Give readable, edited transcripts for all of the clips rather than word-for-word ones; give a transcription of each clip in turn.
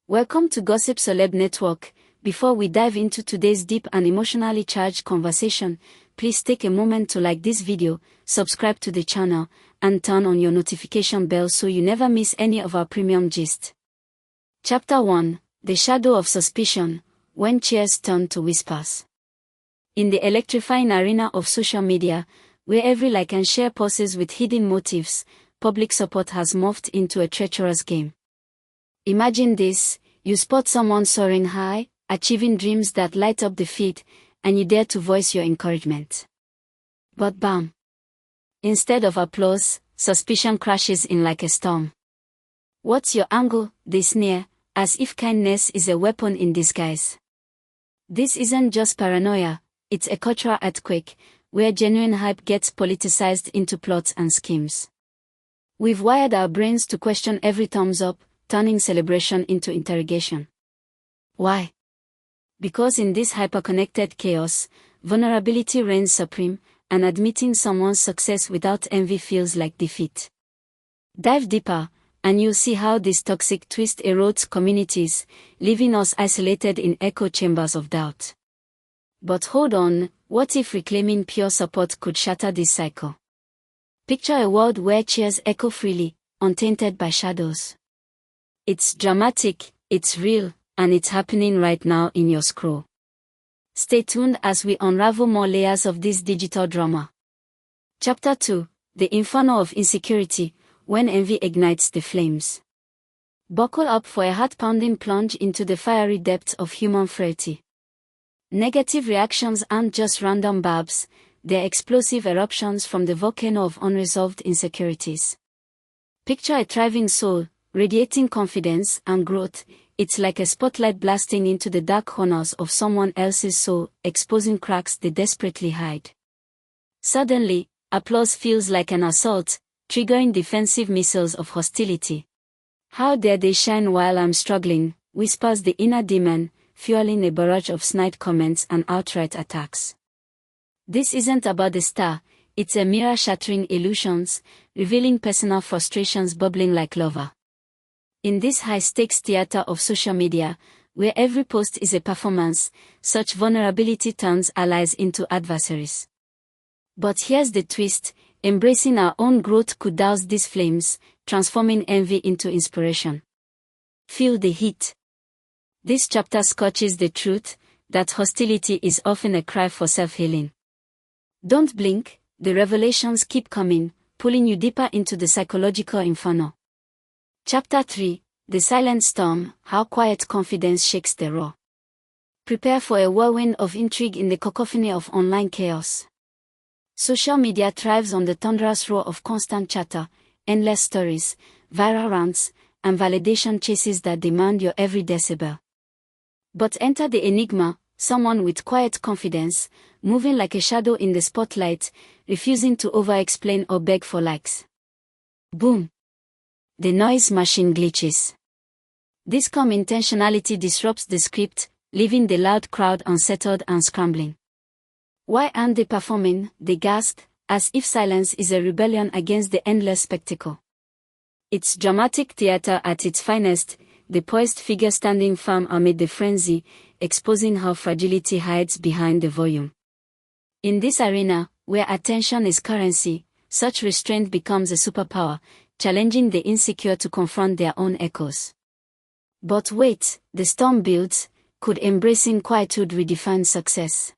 Welcome to Gossip Celeb Network. Before we dive into today's deep and emotionally charged conversation, please take a moment to like this video, subscribe to the channel, and turn on your notification bell so you never miss any of our premium gist. Chapter 1: The Shadow of Suspicion, When Cheers Turn to Whispers. In the electrifying arena of social media, where every like and share poses with hidden motives, public support has morphed into a treacherous game. Imagine this: you spot someone soaring high, achieving dreams that light up the feed, and you dare to voice your encouragement. But bam! Instead of applause, suspicion crashes in like a storm. "What's your angle?" they sneer, as if kindness is a weapon in disguise. This isn't just paranoia, it's a cultural earthquake, where genuine hype gets politicized into plots and schemes. We've wired our brains to question every thumbs up, turning celebration into interrogation. Why? Because in this hyper-connected chaos, vulnerability reigns supreme, and admitting someone's success without envy feels like defeat. Dive deeper, and you'll see how this toxic twist erodes communities, leaving us isolated in echo chambers of doubt. But hold on, what if reclaiming pure support could shatter this cycle? Picture a world where cheers echo freely, untainted by shadows. It's dramatic, it's real, and it's happening right now in your scroll. Stay tuned as we unravel more layers of this digital drama. Chapter 2: The Inferno of Insecurity, When Envy Ignites the Flames. Buckle up for a heart-pounding plunge into the fiery depths of human frailty. Negative reactions aren't just random babs, they're explosive eruptions from the volcano of unresolved insecurities. Picture a thriving soul, radiating confidence and growth. It's like a spotlight blasting into the dark corners of someone else's soul, exposing cracks they desperately hide. Suddenly, applause feels like an assault, triggering defensive missiles of hostility. "How dare they shine while I'm struggling," whispers the inner demon, fueling a barrage of snide comments and outright attacks. This isn't about the star, it's a mirror shattering illusions, revealing personal frustrations bubbling like lava. In this high-stakes theater of social media, where every post is a performance, such vulnerability turns allies into adversaries. But here's the twist: embracing our own growth could douse these flames, transforming envy into inspiration. Feel the heat. This chapter scorches the truth that hostility is often a cry for self-healing. Don't blink, the revelations keep coming, pulling you deeper into the psychological inferno. Chapter 3: The Silent Storm, How Quiet Confidence Shakes the Raw. Prepare for a whirlwind of intrigue in the cacophony of online chaos. Social media thrives on the thunderous roar of constant chatter, endless stories, viral rants, and validation chases that demand your every decibel. But enter the enigma: someone with quiet confidence, moving like a shadow in the spotlight, refusing to over-explain or beg for likes. Boom! The noise machine glitches. This calm intentionality disrupts the script, leaving the loud crowd unsettled and scrambling. "Why aren't they performing?" they gasp, as if silence is a rebellion against the endless spectacle. It's dramatic theater at its finest, the poised figure standing firm amid the frenzy, exposing how fragility hides behind the volume. In this arena, where attention is currency, such restraint becomes a superpower, challenging the insecure to confront their own echoes. But wait, the storm builds. Could embracing quietude redefine success?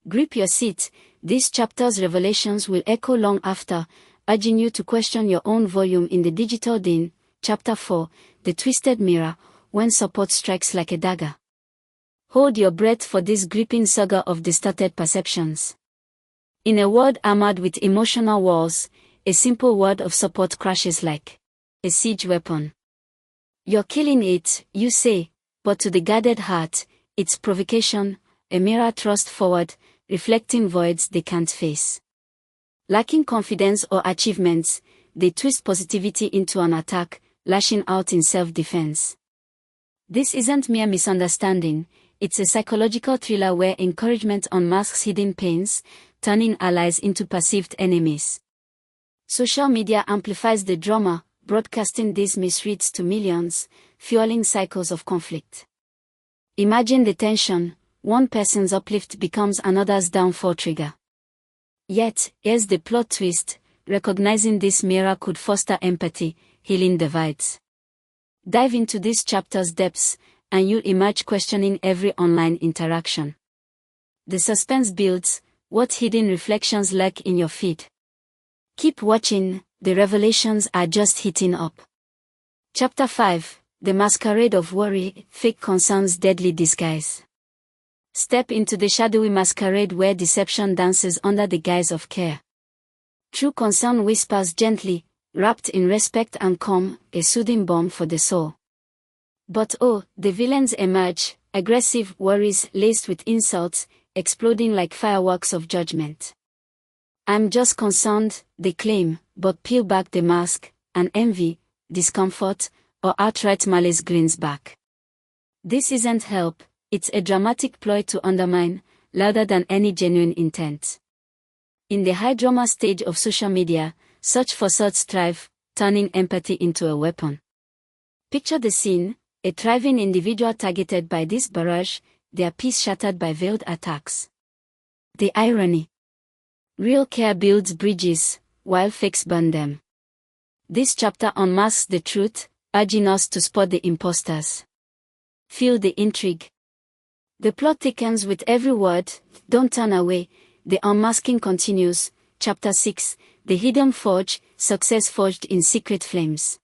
Grip your seat, this chapter's revelations will echo long after, urging you to question your own volume in the digital din. Chapter 4: The Twisted Mirror, When Support Strikes Like a Dagger. Hold your breath for this gripping saga of distorted perceptions. In a world armored with emotional walls, a simple word of support crashes like a siege weapon. "You're killing it," you say, but to the guarded heart, it's provocation, a mirror thrust forward, reflecting voids they can't face. Lacking confidence or achievements, they twist positivity into an attack, lashing out in self-defense. This isn't mere misunderstanding, it's a psychological thriller where encouragement unmasks hidden pains, turning allies into perceived enemies. Social media amplifies the drama, broadcasting these misreads to millions, fueling cycles of conflict. Imagine the tension: one person's uplift becomes another's downfall trigger. Yet, here's the plot twist: recognizing this mirror could foster empathy, healing divides. Dive into this chapter's depths, and you'll emerge questioning every online interaction. The suspense builds. What hidden reflections lurk in your feed? Keep watching, the revelations are just heating up. Chapter 5: The Masquerade of Worry, Fake Concern's Deadly Disguise. Step into the shadowy masquerade where deception dances under the guise of care. True concern whispers gently, wrapped in respect and calm, a soothing balm for the soul. But oh, the villains emerge, aggressive worries laced with insults, exploding like fireworks of judgment. I'm just concerned, they claim, but peel back the mask, and envy, discomfort, or outright malice grins back. This isn't help, it's a dramatic ploy to undermine, louder than any genuine intent. In the high-drama stage of social media, such facades thrive, turning empathy into a weapon. Picture the scene: a thriving individual targeted by this barrage, their peace shattered by veiled attacks. The irony. Real care builds bridges, while fakes burn them. This chapter unmasks the truth, urging us to spot the imposters. Feel the intrigue. The plot thickens with every word. Don't turn away. The unmasking continues. Chapter 6: The Hidden Forge, Success Forged in Secret Flames.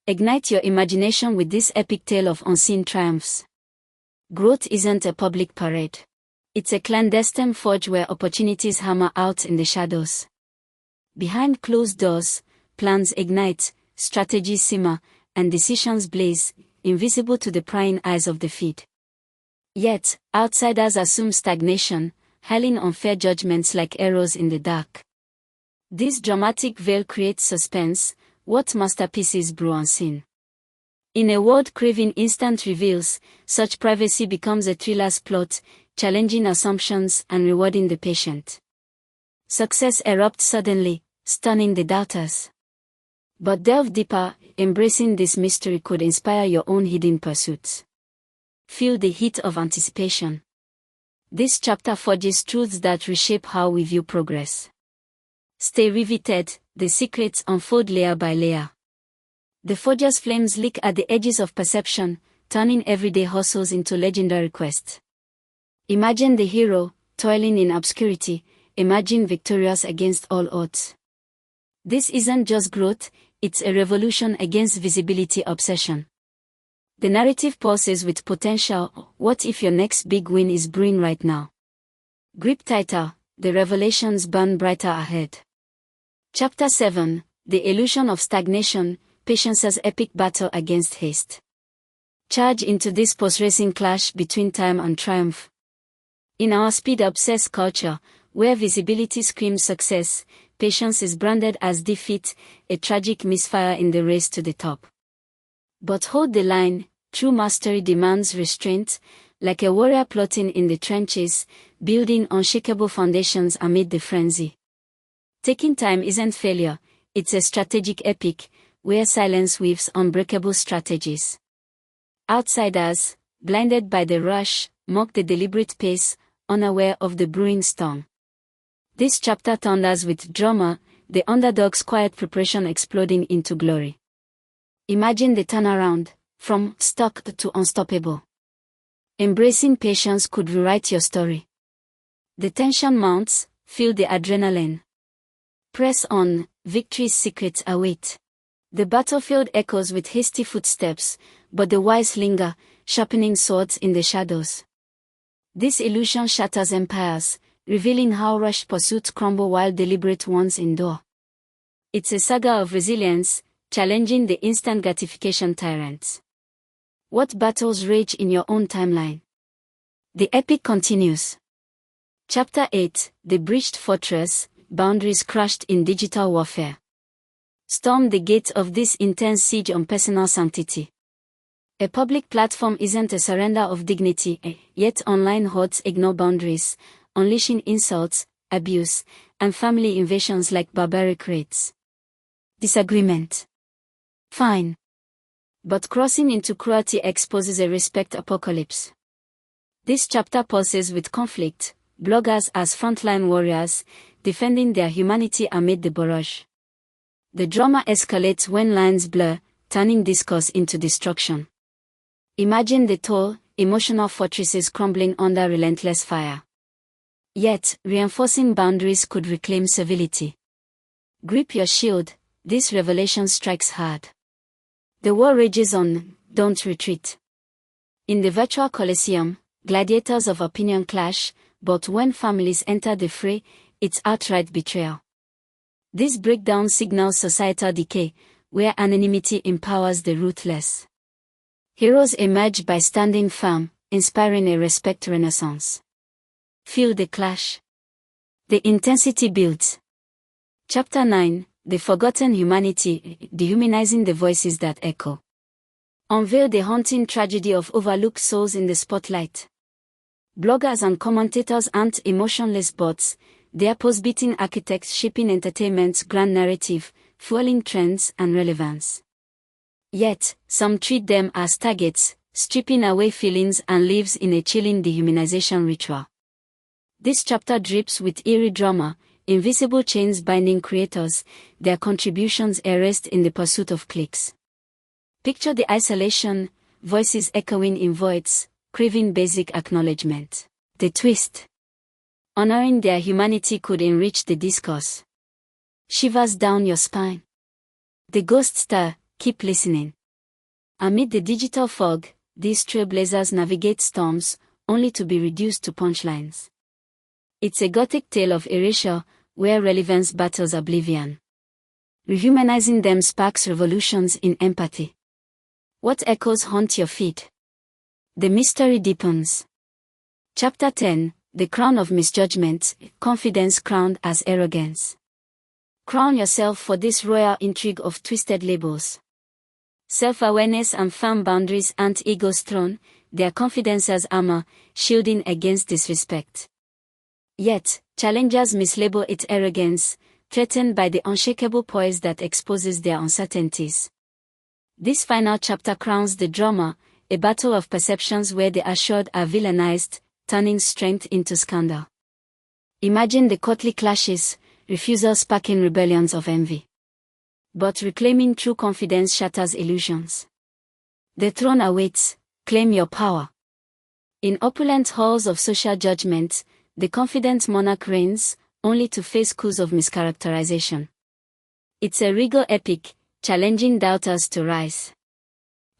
Ignite your imagination with this epic tale of unseen triumphs. Growth isn't a public parade. It's a clandestine forge where opportunities hammer out in the shadows. Behind closed doors, plans ignite, strategies simmer, and decisions blaze, invisible to the prying eyes of the feed. Yet, outsiders assume stagnation, hurling unfair judgments like arrows in the dark. This dramatic veil creates suspense: what masterpieces brew unseen? In a world craving instant reveals, such privacy becomes a thriller's plot, challenging assumptions and rewarding the patient. Success erupts suddenly, stunning the doubters. But delve deeper, embracing this mystery could inspire your own hidden pursuits. Feel the heat of anticipation. This chapter forges truths that reshape how we view progress. Stay riveted, the secrets unfold layer by layer. The forger's flames lick at the edges of perception, turning everyday hustles into legendary quests. Imagine the hero, toiling in obscurity, emerging victorious against all odds. This isn't just growth, it's a revolution against visibility obsession. The narrative pulses with potential. What if your next big win is brewing right now? Grip tighter, the revelations burn brighter ahead. Chapter 7: The Illusion of Stagnation, Patience's Epic Battle Against Haste. Charge into this post-racing clash between time and triumph. In our speed-obsessed culture, where visibility screams success, patience is branded as defeat, a tragic misfire in the race to the top. But hold the line, true mastery demands restraint, like a warrior plotting in the trenches, building unshakable foundations amid the frenzy. Taking time isn't failure, it's a strategic epic, where silence weaves unbreakable strategies. Outsiders, blinded by the rush, mock the deliberate pace, unaware of the brewing storm. This chapter thunders with drama, the underdog's quiet preparation exploding into glory. Imagine the turnaround, from stuck to unstoppable. Embracing patience could rewrite your story. The tension mounts, feel the adrenaline. Press on, victory's secrets await. The battlefield echoes with hasty footsteps, but the wise linger, sharpening swords in the shadows. This illusion shatters empires, revealing how rushed pursuits crumble while deliberate ones endure. It's a saga of resilience, challenging the instant gratification tyrants. What battles rage in your own timeline? The epic continues. Chapter 8: The Breached Fortress, Boundaries Crushed in Digital Warfare. Storm the gates of this intense siege on personal sanctity. A public platform isn't a surrender of dignity, yet online hordes ignore boundaries, unleashing insults, abuse, and family invasions like barbaric raids. Disagreement. Fine. But crossing into cruelty exposes a respect apocalypse. This chapter pulses with conflict, bloggers as frontline warriors, defending their humanity amid the barrage. The drama escalates when lines blur, turning discourse into destruction. Imagine the tall, emotional fortresses crumbling under relentless fire. Yet, reinforcing boundaries could reclaim civility. Grip your shield, this revelation strikes hard. The war rages on, don't retreat. In the virtual Colosseum, gladiators of opinion clash, but when families enter the fray, it's outright betrayal. This breakdown signals societal decay, where anonymity empowers the ruthless. Heroes emerge by standing firm, inspiring a respect renaissance. Feel the clash. The intensity builds. Chapter 9, The Forgotten Humanity, Dehumanizing the Voices That Echo. Unveil the haunting tragedy of overlooked souls in the spotlight. Bloggers and commentators aren't emotionless bots, they are pulse-beating architects shaping entertainment's grand narrative, fueling trends and relevance. Yet, some treat them as targets, stripping away feelings and lives in a chilling dehumanization ritual. This chapter drips with eerie drama, invisible chains binding creators, their contributions erased in the pursuit of clicks. Picture the isolation, voices echoing in voids, craving basic acknowledgement. The twist. Honoring their humanity could enrich the discourse. Shivers down your spine. The ghost star, keep listening. Amid the digital fog, these trailblazers navigate storms, only to be reduced to punchlines. It's a gothic tale of erasure, where relevance battles oblivion. Rehumanizing them sparks revolutions in empathy. What echoes haunt your feed? The mystery deepens. Chapter 10, The Crown of Misjudgment, Confidence Crowned as Arrogance. Crown yourself for this royal intrigue of twisted labels. Self-awareness and firm boundaries aren't ego's throne, they are confidence as armor, shielding against disrespect. Yet, challengers mislabel it arrogance, threatened by the unshakable poise that exposes their uncertainties. This final chapter crowns the drama, a battle of perceptions where the assured are villainized, turning strength into scandal. Imagine the courtly clashes, refusal sparking rebellions of envy. But reclaiming true confidence shatters illusions. The throne awaits, claim your power. In opulent halls of social judgment, the confident monarch reigns, only to face coups of mischaracterization. It's a regal epic, challenging doubters to rise.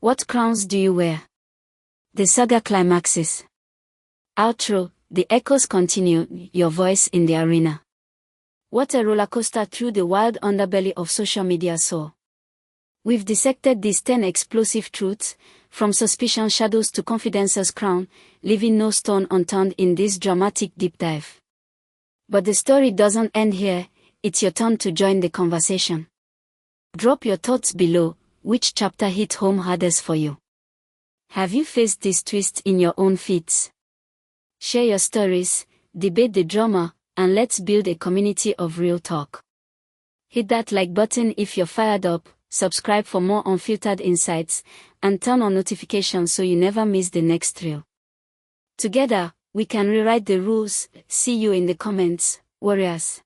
What crowns do you wear? The saga climaxes. Outro, the echoes continue, your voice in the arena. What a rollercoaster through the wild underbelly of social media soar. We've dissected these 10 explosive truths, from suspicion shadows to confidence's crown, leaving no stone unturned in this dramatic deep dive. But the story doesn't end here, it's your turn to join the conversation. Drop your thoughts below, which chapter hit home hardest for you? Have you faced this twist in your own feats? Share your stories, debate the drama, and let's build a community of real talk. Hit that like button if you're fired up, subscribe for more unfiltered insights, and turn on notifications so you never miss the next thrill. Together, we can rewrite the rules. See you in the comments, warriors.